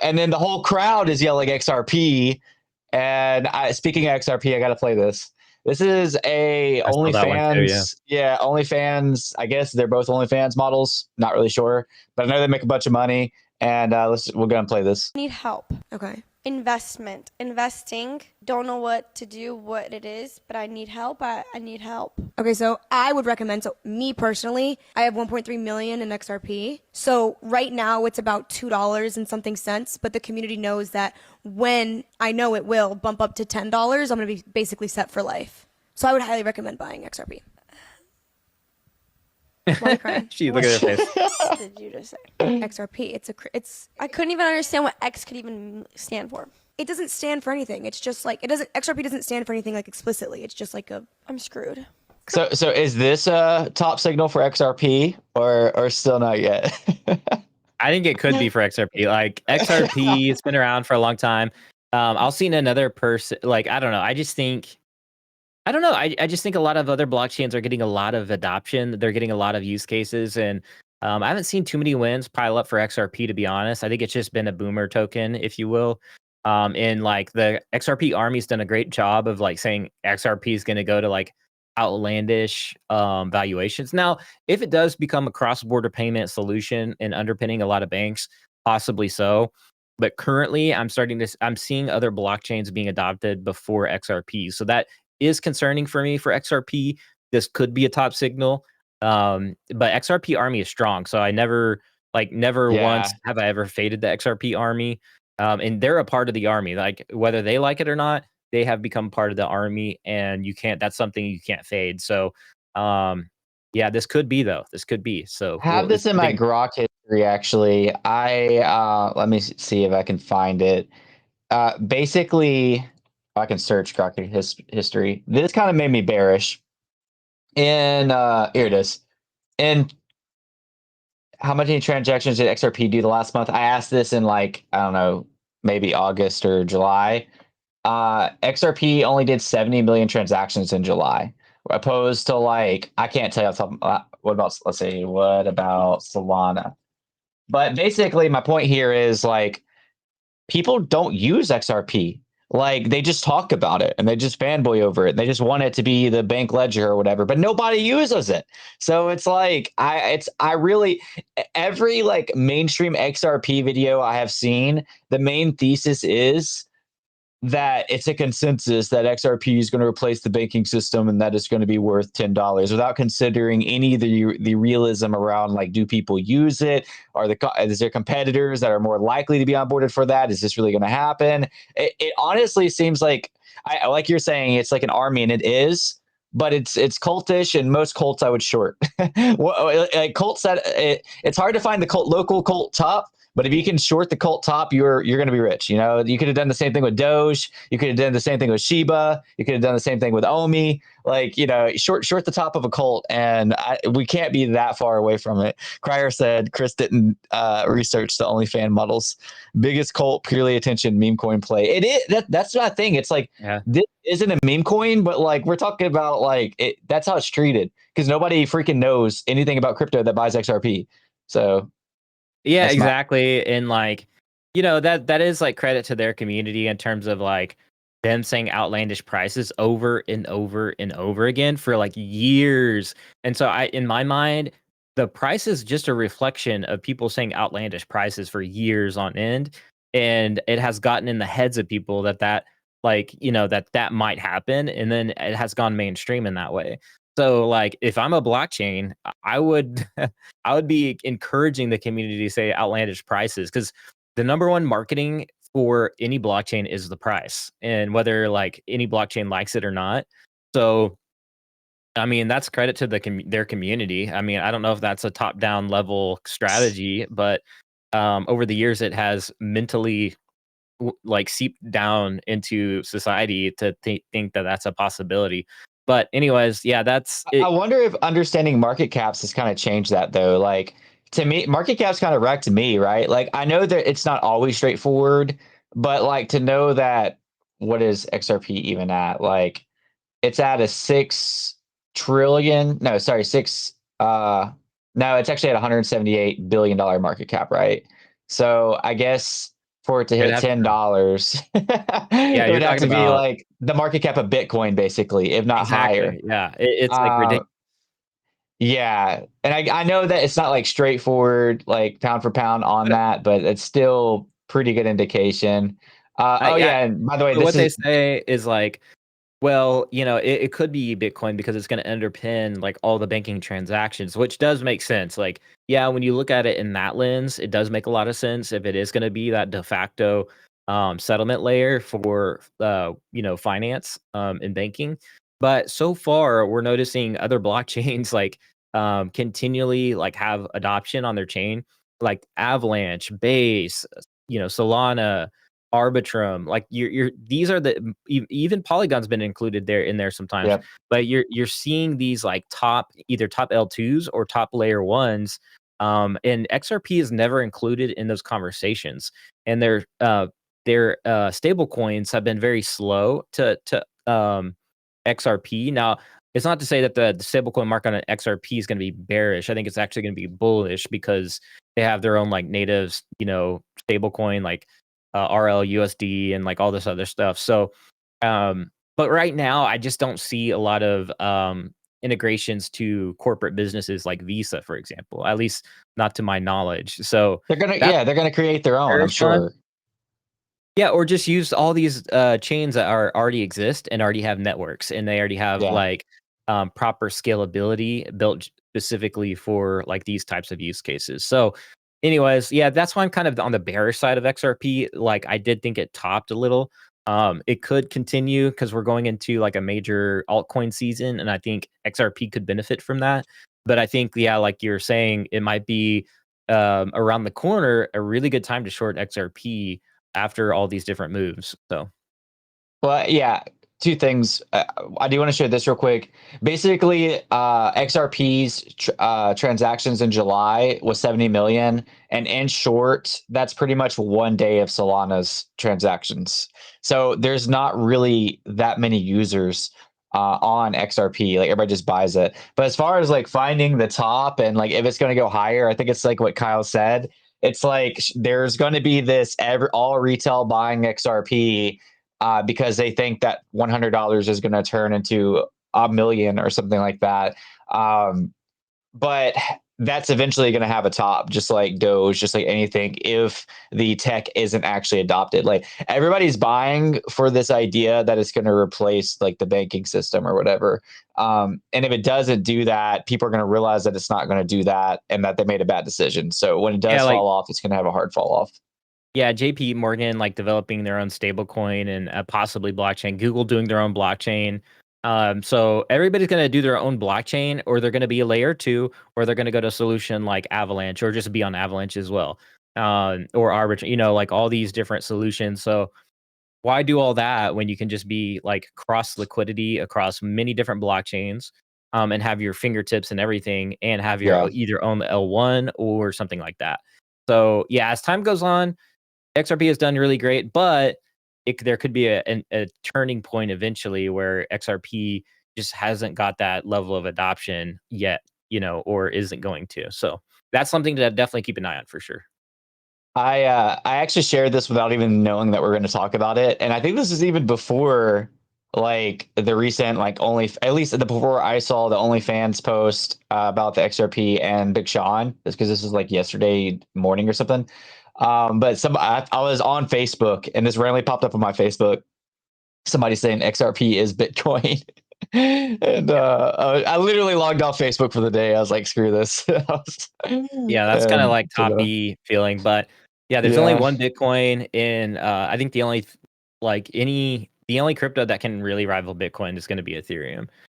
and then the whole crowd is yelling XRP. And speaking of XRP, I got to play this. This is a I saw that one too, OnlyFans. Yeah, OnlyFans. I guess they're both OnlyFans models. Not really sure, but I know they make a bunch of money. And we're gonna play this. Need help. Okay. Investing. Don't know what to do, what it is, but I need help. I need help. Okay, so I would recommend, so me personally, I have 1.3 million in XRP. So right now it's about $2 and something cents, but the community knows that when I know it will bump up to $10, I'm going to be basically set for life. So I would highly recommend buying XRP. Why are you crying? Look at her face. What did you just say? XRP, it's I couldn't even understand what X could even stand for. it doesn't stand for anything. It's just like XRP doesn't stand for anything like explicitly. It's just like I'm screwed. So is this a top signal for XRP or still not yet? I think it could be for XRP. Like XRP, it's been around for a long time. I'll see another person. Like I don't know. I just think a lot of other blockchains are getting a lot of adoption. They're getting a lot of use cases, and I haven't seen too many wins pile up for XRP. To be honest, I think it's just been a boomer token, if you will. And like the XRP army's done a great job of like saying XRP is going to go to like outlandish valuations. Now, if it does become a cross-border payment solution and underpinning a lot of banks, possibly so. But currently, I'm seeing other blockchains being adopted before XRP. So that is concerning for me for XRP. This could be a top signal. But XRP army is strong. So I never once have I ever faded the XRP army. And they're a part of the army. Like whether they like it or not, they have become part of the army, and that's something you can't fade. So, yeah, this could be though. This could be. So Have this in my Grok history. Actually, let me see if I can find it. Basically, I can search Grok history. This kind of made me bearish. And here it is. And how many transactions did XRP do the last month? I asked this in like, I don't know, maybe August or July. XRP only did 70 million transactions in July, opposed to like, I can't tell you what about Solana? But basically my point here is like, people don't use XRP. Like they just talk about it and they just fanboy over it. They just want it to be the bank ledger or whatever, but nobody uses it. So it's like every like mainstream XRP video I have seen, the main thesis is that it's a consensus that XRP is going to replace the banking system and that it's going to be worth $10 without considering any of the realism around like, do people use it? Is there competitors that are more likely to be onboarded for that? Is this really going to happen? It honestly seems like, I like you're saying, it's like an army, and it is, but it's cultish, and most cults I would short. Like cults it's hard to find the local cult top. But if you can short the cult top, you're going to be rich. You know, you could have done the same thing with Doge. You could have done the same thing with Shiba. You could have done the same thing with Omi. Like, you know, short the top of a cult, and we can't be that far away from it. Cryer said Chris didn't research the OnlyFans models. Biggest cult, purely attention, meme coin play. It is that's my thing. It's like This isn't a meme coin, but like we're talking about like that's how it's treated, because nobody freaking knows anything about crypto that buys XRP. So. Yeah, exactly. And like, you know, that is like credit to their community in terms of like them saying outlandish prices over and over and over again for like years. And so in my mind, the price is just a reflection of people saying outlandish prices for years on end. And it has gotten in the heads of people that like, you know, that might happen. And then it has gone mainstream in that way. So like if I'm a blockchain, I would be encouraging the community to say outlandish prices, because the number one marketing for any blockchain is the price, and whether like any blockchain likes it or not. So I mean, that's credit to their community. I mean, I don't know if that's a top-down level strategy, but over the years it has mentally like seeped down into society to think that that's a possibility. But anyways, yeah, that's it. I wonder if understanding market caps has kind of changed that though. Like to me, market caps kind of wrecked me, right? Like I know that it's not always straightforward, but like to know that, what is XRP even at? Like it's at a 6 trillion. No, sorry, no, it's actually at $178 billion market cap, right? So I guess for it to It'd hit have to, $10. yeah, It you're would have talking to be about like the market cap of Bitcoin, basically, if not higher. exactly. Yeah, it's like Uh, ridiculous. yeah, and I know that it's not like straightforward, like pound for pound on But that, but it's still pretty good indication. Oh yeah, yeah, and by the way, but this what is they say is like, well, it could be Bitcoin because it's going to underpin like all the banking transactions, which does make sense. Like, yeah, when you look at it in that lens, it does make a lot of sense if it is going to be that de facto settlement layer for finance and banking. But so far, we're noticing other blockchains like continually like have adoption on their chain, like Avalanche, Base, Solana, Arbitrum, like you're these are the even Polygon's been included there in there sometimes, yep. but you're seeing these like either top L2s or top layer ones, and XRP is never included in those conversations, and their stable coins have been very slow to XRP. Now, it's not to say that the stablecoin market on XRP is going to be bearish. I think it's actually going to be bullish because they have their own like native, stablecoin like RLUSD and like all this other stuff. So, but right now, I just don't see a lot of integrations to corporate businesses like Visa, for example. At least not to my knowledge. So that's They're gonna create their own, I'm bearish one. sure. Yeah, or just use all these chains that are already exist and already have networks, and they already have Yeah. like proper scalability built specifically for like these types of use cases. So, anyways, yeah, that's why I'm kind of on the bearish side of XRP. Like, I did think it topped a little. It could continue because we're going into like a major altcoin season, and I think XRP could benefit from that. But I think, yeah, like you're saying, it might be around the corner a really good time to short XRP after all these different moves. So Well, yeah, two things. I do want to share this real quick. Basically, XRP's transactions in July was 70 million, and in short, that's pretty much one day of Solana's transactions. So there's not really that many users on XRP. Like everybody just buys it. But as far as like finding the top and like if it's going to go higher, I think it's like what Kyle said. It's like there's going to be this all retail buying XRP because they think that $100 is going to turn into a million or something like that. But that's eventually going to have a top, just like Doge, just like anything, if the tech isn't actually adopted. Like everybody's buying for this idea that it's going to replace like the banking system or whatever. And if it doesn't do that, people are going to realize that it's not going to do that and that they made a bad decision. So when it yeah, does like fall off, it's going to have a hard fall off. yeah, JP Morgan like developing their own stablecoin and possibly blockchain. Google doing their own blockchain. So everybody's going to do their own blockchain, or they're going to be a layer two, or they're going to go to a solution like Avalanche, or just be on Avalanche as well, or Arbitrum. Like all these different solutions. So why do all that when you can just be like cross liquidity across many different blockchains, and have your fingertips and everything, and have your Yeah. either own the L1 or something like that. So yeah, as time goes on, XRP has done really great, but there could be a turning point eventually where XRP just hasn't got that level of adoption yet, or isn't going to. So that's something to definitely keep an eye on for sure. I actually shared this without even knowing that we're going to talk about it, and I think this is even before like the recent like only at least before I saw the OnlyFans post about the XRP and Big Sean. It's because this was like yesterday morning or something. But I was on Facebook and this randomly popped up on my Facebook. Somebody saying XRP is Bitcoin. And I literally logged off Facebook for the day. I was like, screw this. Yeah, that's kind of And like so, toppy feeling, but yeah, there's only yeah. one Bitcoin in I think the only crypto that can really rival Bitcoin is going to be Ethereum.